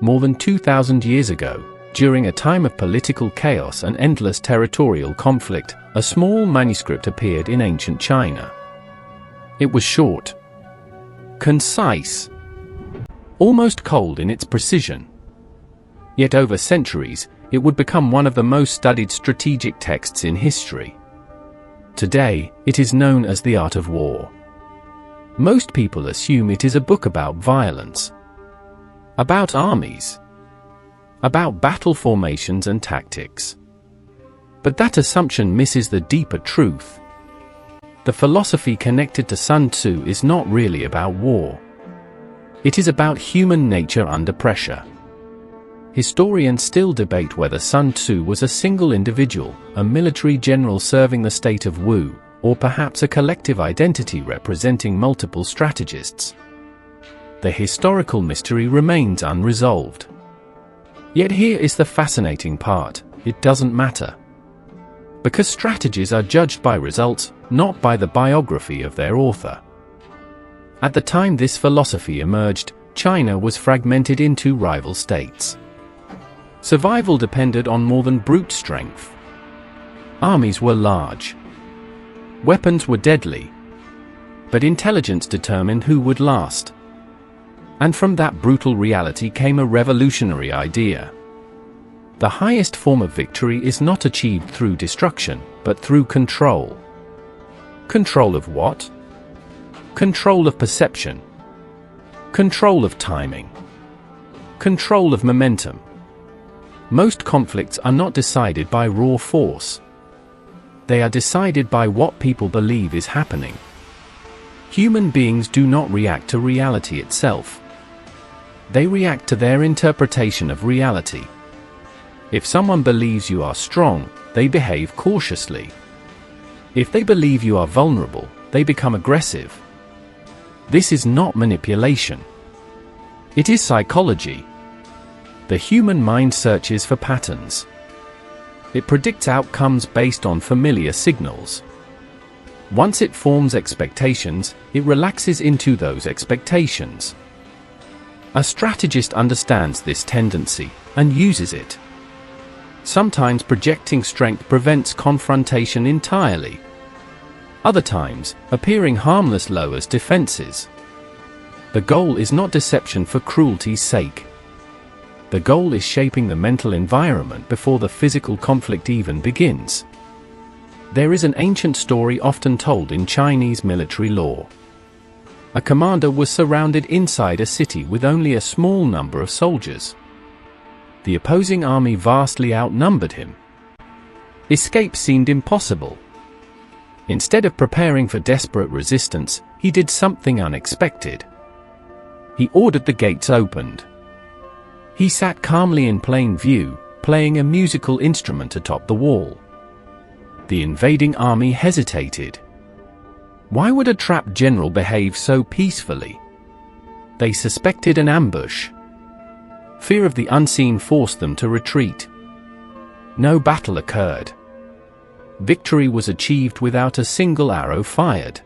More than 2,000 years ago, during a time of political chaos and endless territorial conflict, a small manuscript appeared in ancient China. It was short, concise, almost cold in its precision. Yet over centuries, it would become one of the most studied strategic texts in history. Today, it is known as The Art of War. Most people assume it is a book about violence, about armies, about battle formations and tactics. But that assumption misses the deeper truth. The philosophy connected to Sun Tzu is not really about war. It is about human nature under pressure. Historians still debate whether Sun Tzu was a single individual, a military general serving the state of Wu, or perhaps a collective identity representing multiple strategists. The historical mystery remains unresolved. Yet here is the fascinating part: it doesn't matter. Because strategies are judged by results, not by the biography of their author. At the time this philosophy emerged, China was fragmented into rival states. Survival depended on more than brute strength. Armies were large. Weapons were deadly. But intelligence determined who would last. And from that brutal reality came a revolutionary idea. The highest form of victory is not achieved through destruction, but through control. Control of what? Control of perception. Control of timing. Control of momentum. Most conflicts are not decided by raw force. They are decided by what people believe is happening. Human beings do not react to reality itself. They react to their interpretation of reality. If someone believes you are strong, they behave cautiously. If they believe you are vulnerable, they become aggressive. This is not manipulation. It is psychology. The human mind searches for patterns. It predicts outcomes based on familiar signals. Once it forms expectations, it relaxes into those expectations. A strategist understands this tendency and uses it. Sometimes projecting strength prevents confrontation entirely. Other times, appearing harmless lowers defenses. The goal is not deception for cruelty's sake. The goal is shaping the mental environment before the physical conflict even begins. There is an ancient story often told in Chinese military lore. A commander was surrounded inside a city with only a small number of soldiers. The opposing army vastly outnumbered him. Escape seemed impossible. Instead of preparing for desperate resistance, he did something unexpected. He ordered the gates opened. He sat calmly in plain view, playing a musical instrument atop the wall. The invading army hesitated. Why would a trapped general behave so peacefully? They suspected an ambush. Fear of the unseen forced them to retreat. No battle occurred. Victory was achieved without a single arrow fired.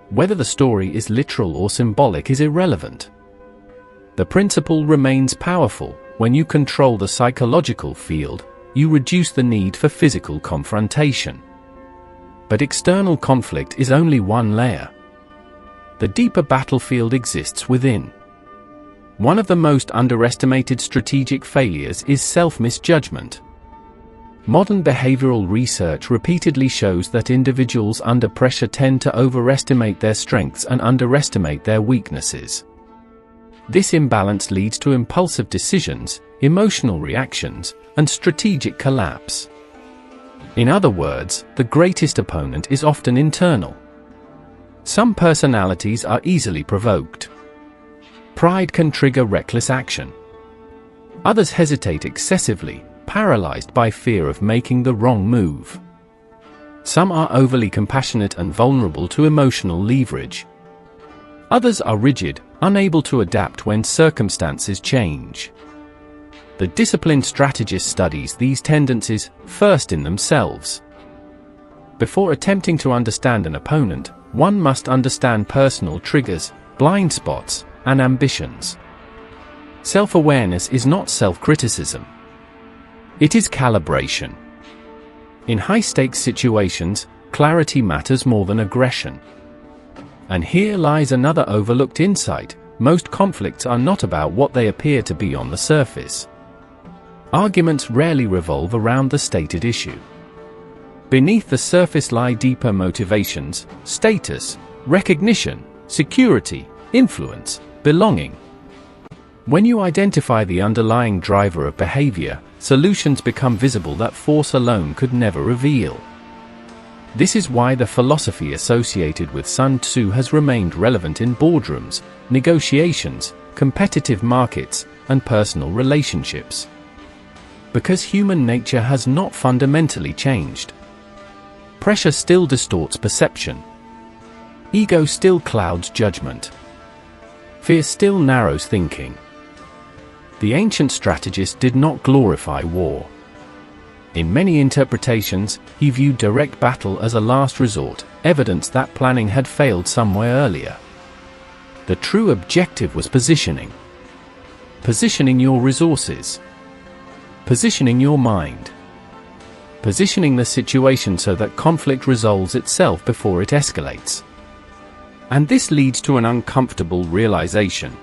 Whether the story is literal or symbolic is irrelevant. The principle remains powerful: when you control the psychological field, you reduce the need for physical confrontation. But external conflict is only one layer. The deeper battlefield exists within. One of the most underestimated strategic failures is self-misjudgment. Modern behavioral research repeatedly shows that individuals under pressure tend to overestimate their strengths and underestimate their weaknesses. This imbalance leads to impulsive decisions, emotional reactions, and strategic collapse. In other words, the greatest opponent is often internal. Some personalities are easily provoked. Pride can trigger reckless action. Others hesitate excessively, paralyzed by fear of making the wrong move. Some are overly compassionate and vulnerable to emotional leverage. Others are rigid, unable to adapt when circumstances change. The disciplined strategist studies these tendencies first in themselves. Before attempting to understand an opponent, one must understand personal triggers, blind spots, and ambitions. Self-awareness is not self-criticism. It is calibration. In high-stakes situations, clarity matters more than aggression. And here lies another overlooked insight: most conflicts are not about what they appear to be on the surface. Arguments rarely revolve around the stated issue. Beneath the surface lie deeper motivations: status, recognition, security, influence, belonging. When you identify the underlying driver of behavior, solutions become visible that force alone could never reveal. This is why the philosophy associated with Sun Tzu has remained relevant in boardrooms, negotiations, competitive markets, and personal relationships. Because human nature has not fundamentally changed. Pressure still distorts perception. Ego still clouds judgment. Fear still narrows thinking. The ancient strategist did not glorify war. In many interpretations, he viewed direct battle as a last resort, evidence that planning had failed somewhere earlier. The true objective was positioning. Positioning your resources. Positioning your mind. Positioning the situation so that conflict resolves itself before it escalates. And this leads to an uncomfortable realization.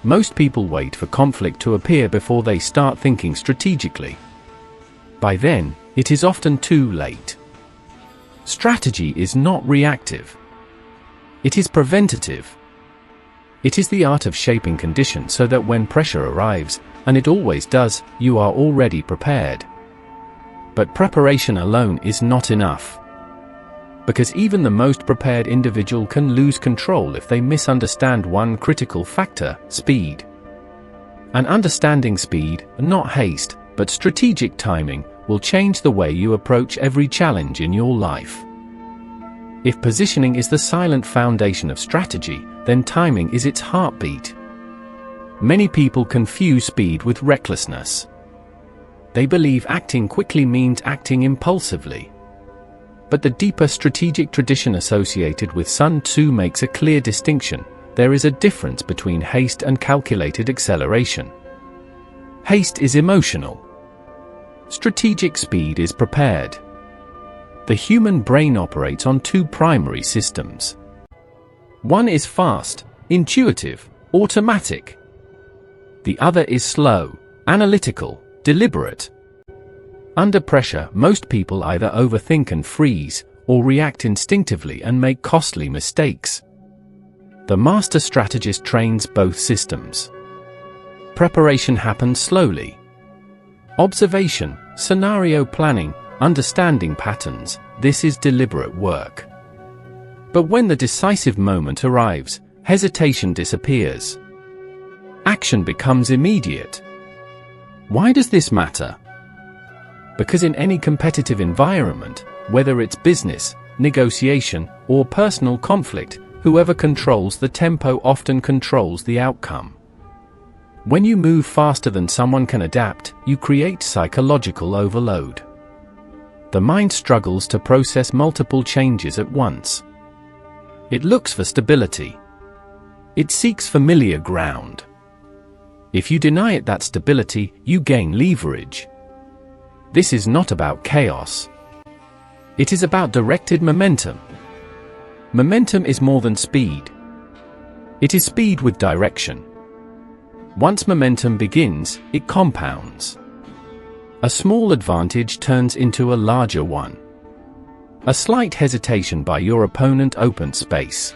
Most people wait for conflict to appear before they start thinking strategically. By then, it is often too late. Strategy is not reactive. It is preventative. It is the art of shaping conditions so that when pressure arrives, and it always does, you are already prepared. But preparation alone is not enough. Because even the most prepared individual can lose control if they misunderstand one critical factor: speed. And understanding speed, not haste, but strategic timing, will change the way you approach every challenge in your life. If positioning is the silent foundation of strategy, then timing is its heartbeat. Many people confuse speed with recklessness. They believe acting quickly means acting impulsively. But the deeper strategic tradition associated with Sun Tzu makes a clear distinction. There is a difference between haste and calculated acceleration. Haste is emotional. Strategic speed is prepared. The human brain operates on two primary systems. One is fast, intuitive, automatic. The other is slow, analytical, deliberate. Under pressure, most people either overthink and freeze, or react instinctively and make costly mistakes. The master strategist trains both systems. Preparation happens slowly. Observation, scenario planning, understanding patterns, this is deliberate work. But when the decisive moment arrives, hesitation disappears. Action becomes immediate. Why does this matter? Because in any competitive environment, whether it's business, negotiation, or personal conflict, whoever controls the tempo often controls the outcome. When you move faster than someone can adapt, you create psychological overload. The mind struggles to process multiple changes at once. It looks for stability. It seeks familiar ground. If you deny it that stability, you gain leverage. This is not about chaos. It is about directed momentum. Momentum is more than speed. It is speed with direction. Once momentum begins, it compounds. A small advantage turns into a larger one. A slight hesitation by your opponent opens space.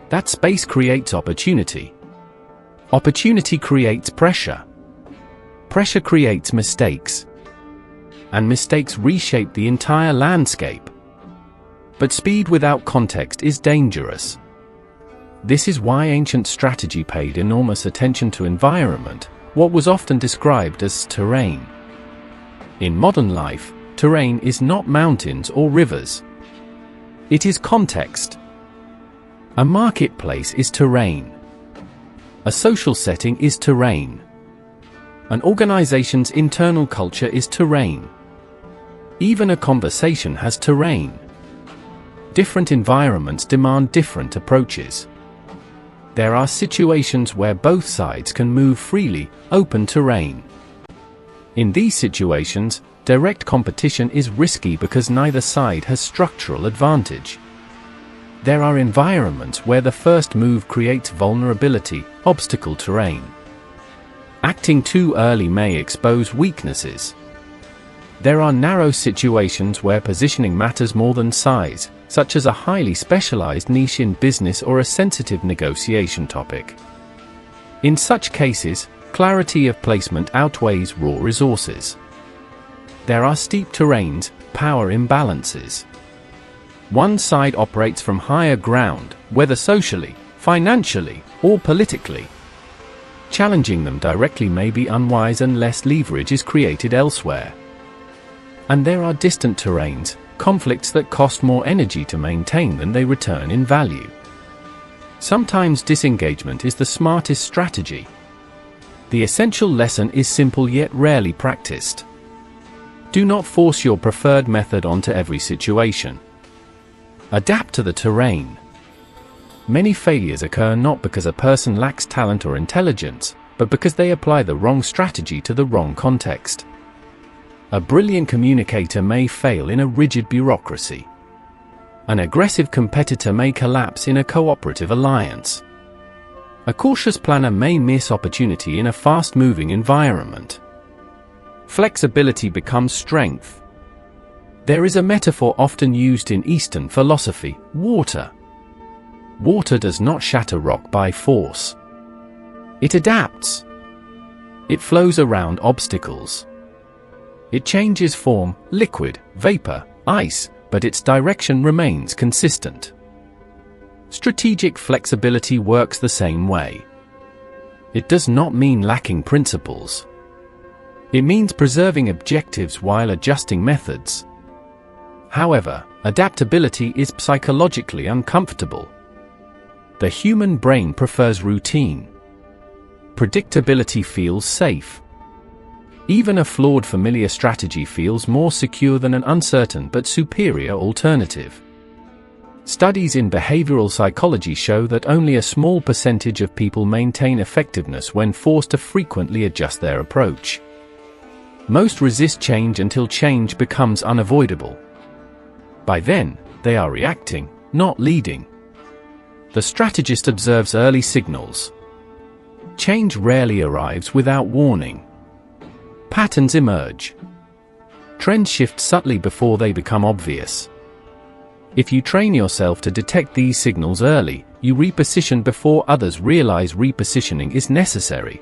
That space creates opportunity. Opportunity creates pressure. Pressure creates mistakes. And mistakes reshape the entire landscape. But speed without context is dangerous. This is why ancient strategy paid enormous attention to environment, what was often described as terrain. In modern life, terrain is not mountains or rivers. It is context. A marketplace is terrain. A social setting is terrain. An organization's internal culture is terrain. Even a conversation has terrain. Different environments demand different approaches. There are situations where both sides can move freely, open terrain. In these situations, direct competition is risky because neither side has structural advantage. There are environments where the first move creates vulnerability, obstacle terrain. Acting too early may expose weaknesses. There are narrow situations where positioning matters more than size, such as a highly specialized niche in business or a sensitive negotiation topic. In such cases, clarity of placement outweighs raw resources. There are steep terrains, power imbalances. One side operates from higher ground, whether socially, financially, or politically. Challenging them directly may be unwise unless leverage is created elsewhere. And there are distant terrains, conflicts that cost more energy to maintain than they return in value. Sometimes disengagement is the smartest strategy. The essential lesson is simple yet rarely practiced. Do not force your preferred method onto every situation. Adapt to the terrain. Many failures occur not because a person lacks talent or intelligence, but because they apply the wrong strategy to the wrong context. A brilliant communicator may fail in a rigid bureaucracy. An aggressive competitor may collapse in a cooperative alliance. A cautious planner may miss opportunity in a fast-moving environment. Flexibility becomes strength. There is a metaphor often used in Eastern philosophy: water. Water does not shatter rock by force. It adapts. It flows around obstacles. It changes form, liquid, vapor, ice, but its direction remains consistent. Strategic flexibility works the same way. It does not mean lacking principles. It means preserving objectives while adjusting methods. However, adaptability is psychologically uncomfortable. The human brain prefers routine. Predictability feels safe. Even a flawed familiar strategy feels more secure than an uncertain but superior alternative. Studies in behavioral psychology show that only a small percentage of people maintain effectiveness when forced to frequently adjust their approach. Most resist change until change becomes unavoidable. By then, they are reacting, not leading. The strategist observes early signals. Change rarely arrives without warning. Patterns emerge. Trends shift subtly before they become obvious. If you train yourself to detect these signals early, you reposition before others realize repositioning is necessary.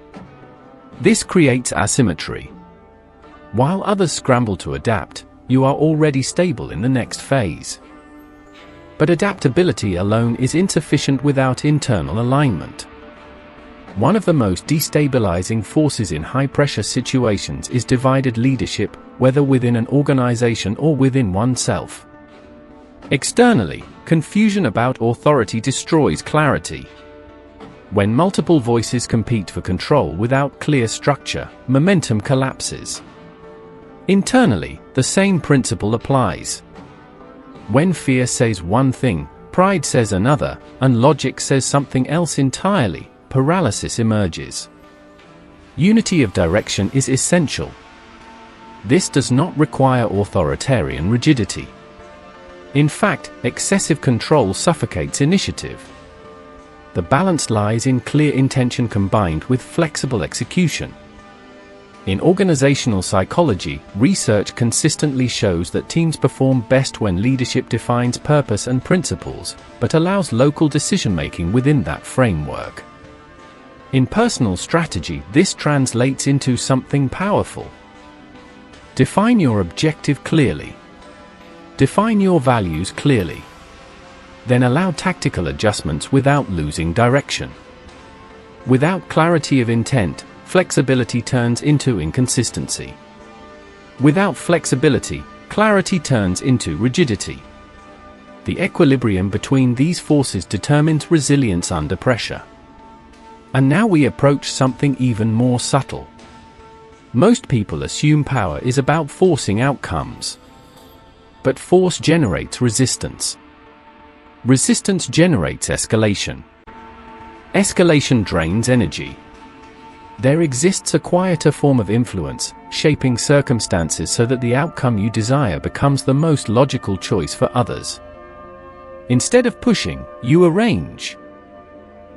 This creates asymmetry. While others scramble to adapt, you are already stable in the next phase. But adaptability alone is insufficient without internal alignment. One of the most destabilizing forces in high-pressure situations is divided leadership, whether within an organization or within oneself. Externally, confusion about authority destroys clarity. When multiple voices compete for control without clear structure, momentum collapses. Internally, the same principle applies. When fear says one thing, pride says another, and logic says something else entirely, paralysis emerges. Unity of direction is essential. This does not require authoritarian rigidity. In fact, excessive control suffocates initiative. The balance lies in clear intention combined with flexible execution. In organizational psychology, research consistently shows that teams perform best when leadership defines purpose and principles, but allows local decision-making within that framework. In personal strategy, this translates into something powerful. Define your objective clearly. Define your values clearly. Then allow tactical adjustments without losing direction. Without clarity of intent, flexibility turns into inconsistency. Without flexibility, clarity turns into rigidity. The equilibrium between these forces determines resilience under pressure. And now we approach something even more subtle. Most people assume power is about forcing outcomes. But force generates resistance. Resistance generates escalation. Escalation drains energy. There exists a quieter form of influence, shaping circumstances so that the outcome you desire becomes the most logical choice for others. Instead of pushing, you arrange.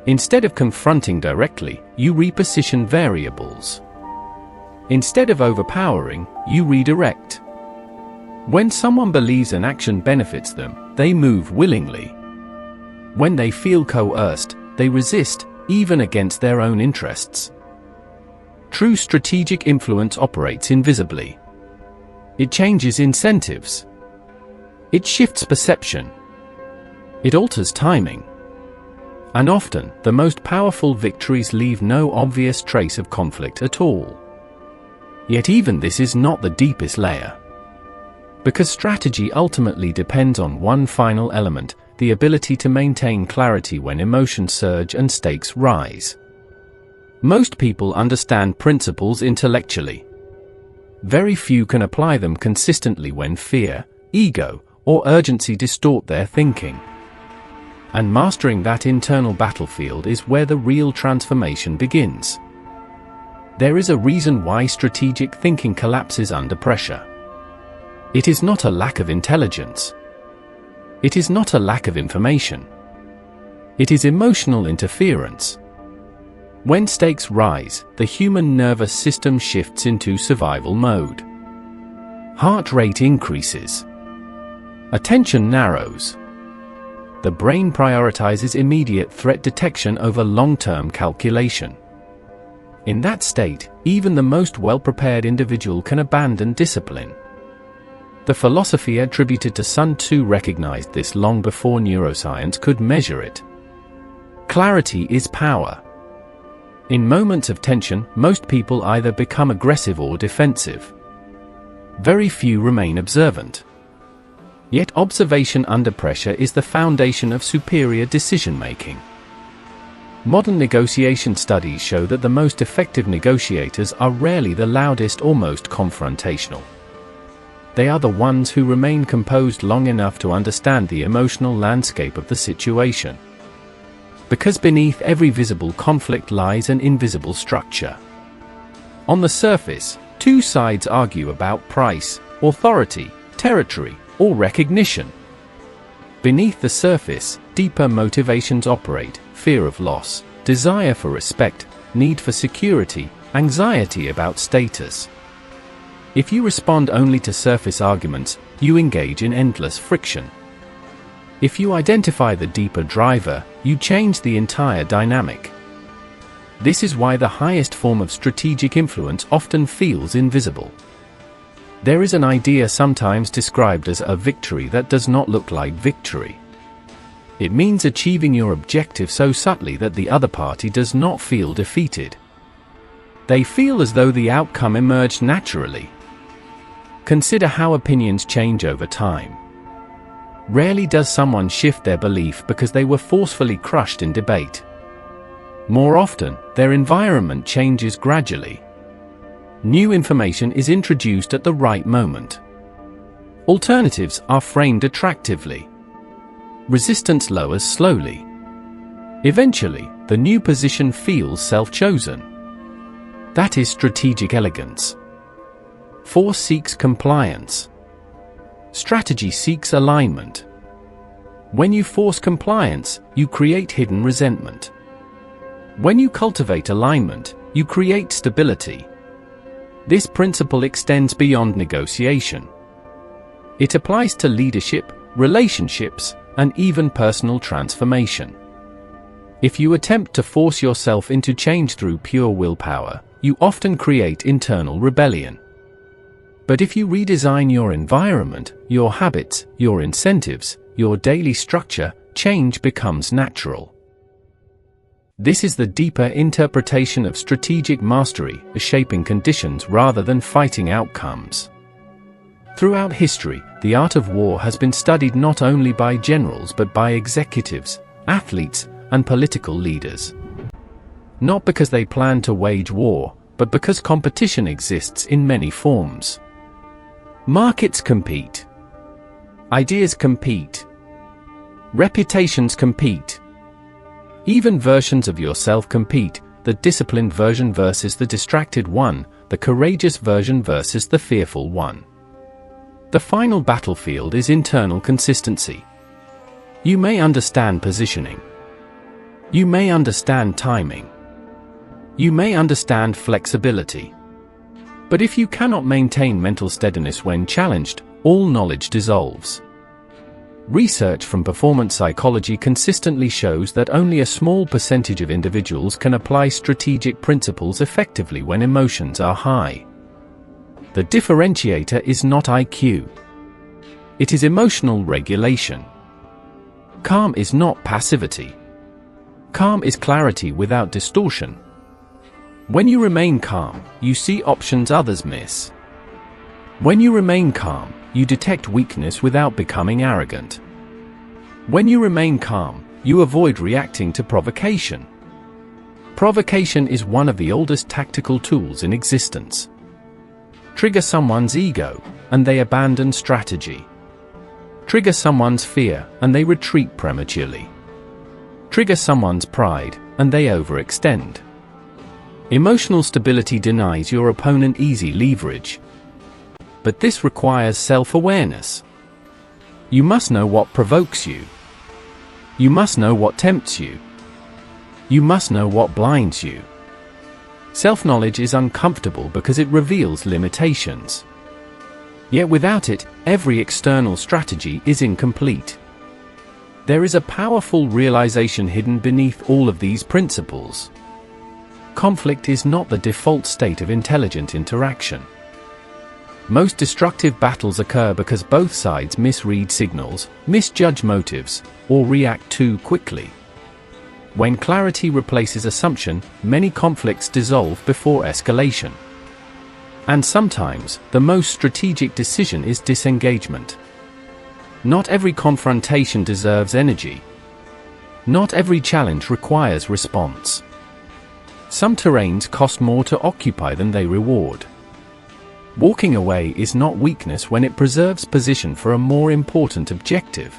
Instead of confronting directly, you reposition variables. Instead of overpowering, you redirect. When someone believes an action benefits them, they move willingly. When they feel coerced, they resist, even against their own interests. True strategic influence operates invisibly. It changes incentives. It shifts perception. It alters timing. And often, the most powerful victories leave no obvious trace of conflict at all. Yet even this is not the deepest layer. Because strategy ultimately depends on one final element, the ability to maintain clarity when emotions surge and stakes rise. Most people understand principles intellectually. Very few can apply them consistently when fear, ego, or urgency distort their thinking. And mastering that internal battlefield is where the real transformation begins. There is a reason why strategic thinking collapses under pressure. It is not a lack of intelligence. It is not a lack of information. It is emotional interference. When stakes rise, the human nervous system shifts into survival mode. Heart rate increases. Attention narrows. The brain prioritizes immediate threat detection over long-term calculation. In that state, even the most well-prepared individual can abandon discipline. The philosophy attributed to Sun Tzu recognized this long before neuroscience could measure it. Clarity is power. In moments of tension, most people either become aggressive or defensive. Very few remain observant. Yet observation under pressure is the foundation of superior decision-making. Modern negotiation studies show that the most effective negotiators are rarely the loudest or most confrontational. They are the ones who remain composed long enough to understand the emotional landscape of the situation. Because beneath every visible conflict lies an invisible structure. On the surface, two sides argue about price, authority, territory, or recognition. Beneath the surface, deeper motivations operate: fear of loss, desire for respect, need for security, anxiety about status. If you respond only to surface arguments, you engage in endless friction. If you identify the deeper driver, you change the entire dynamic. This is why the highest form of strategic influence often feels invisible. There is an idea sometimes described as a victory that does not look like victory. It means achieving your objective so subtly that the other party does not feel defeated. They feel as though the outcome emerged naturally. Consider how opinions change over time. Rarely does someone shift their belief because they were forcefully crushed in debate. More often, their environment changes gradually. New information is introduced at the right moment. Alternatives are framed attractively. Resistance lowers slowly. Eventually, the new position feels self-chosen. That is strategic elegance. Force seeks compliance. Strategy seeks alignment. When you force compliance, you create hidden resentment. When you cultivate alignment, you create stability. This principle extends beyond negotiation. It applies to leadership, relationships, and even personal transformation. If you attempt to force yourself into change through pure willpower, you often create internal rebellion. But if you redesign your environment, your habits, your incentives, your daily structure, change becomes natural. This is the deeper interpretation of strategic mastery, shaping conditions rather than fighting outcomes. Throughout history, the art of war has been studied not only by generals but by executives, athletes, and political leaders. Not because they plan to wage war, but because competition exists in many forms. Markets compete. Ideas compete. Reputations compete. Even versions of yourself compete, the disciplined version versus the distracted one, the courageous version versus the fearful one. The final battlefield is internal consistency. You may understand positioning. You may understand timing. You may understand flexibility. But if you cannot maintain mental steadiness when challenged, all knowledge dissolves. Research from performance psychology consistently shows that only a small percentage of individuals can apply strategic principles effectively when emotions are high. The differentiator is not IQ. It is emotional regulation. Calm is not passivity. Calm is clarity without distortion. When you remain calm, you see options others miss. When you remain calm, you detect weakness without becoming arrogant. When you remain calm, you avoid reacting to provocation. Provocation is one of the oldest tactical tools in existence. Trigger someone's ego, and they abandon strategy. Trigger someone's fear, and they retreat prematurely. Trigger someone's pride, and they overextend. Emotional stability denies your opponent easy leverage. But this requires self-awareness. You must know what provokes you. You must know what tempts you. You must know what blinds you. Self-knowledge is uncomfortable because it reveals limitations. Yet without it, every external strategy is incomplete. There is a powerful realization hidden beneath all of these principles. Conflict is not the default state of intelligent interaction. Most destructive battles occur because both sides misread signals, misjudge motives, or react too quickly. When clarity replaces assumption, many conflicts dissolve before escalation. And sometimes, the most strategic decision is disengagement. Not every confrontation deserves energy. Not every challenge requires response. Some terrains cost more to occupy than they reward. Walking away is not weakness when it preserves position for a more important objective.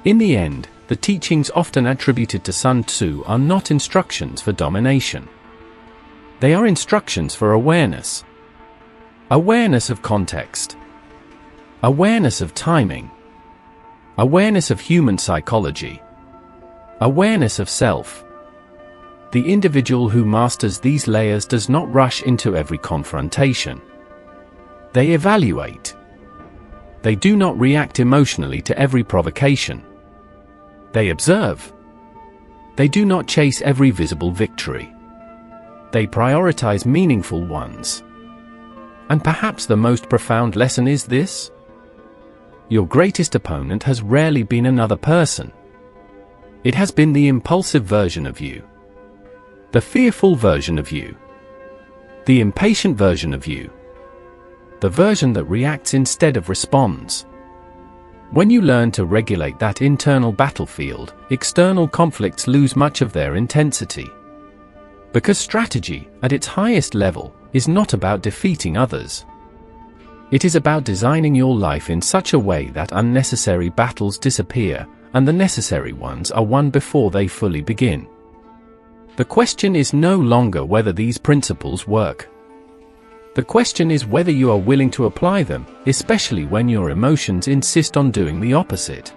In the end, the teachings often attributed to Sun Tzu are not instructions for domination. They are instructions for awareness. Awareness of context. Awareness of timing. Awareness of human psychology. Awareness of self. The individual who masters these layers does not rush into every confrontation. They evaluate. They do not react emotionally to every provocation. They observe. They do not chase every visible victory. They prioritize meaningful ones. And perhaps the most profound lesson is this: your greatest opponent has rarely been another person. It has been the impulsive version of you. The fearful version of you. The impatient version of you. The version that reacts instead of responds. When you learn to regulate that internal battlefield, external conflicts lose much of their intensity. Because strategy, at its highest level, is not about defeating others. It is about designing your life in such a way that unnecessary battles disappear, and the necessary ones are won before they fully begin. The question is no longer whether these principles work. The question is whether you are willing to apply them, especially when your emotions insist on doing the opposite.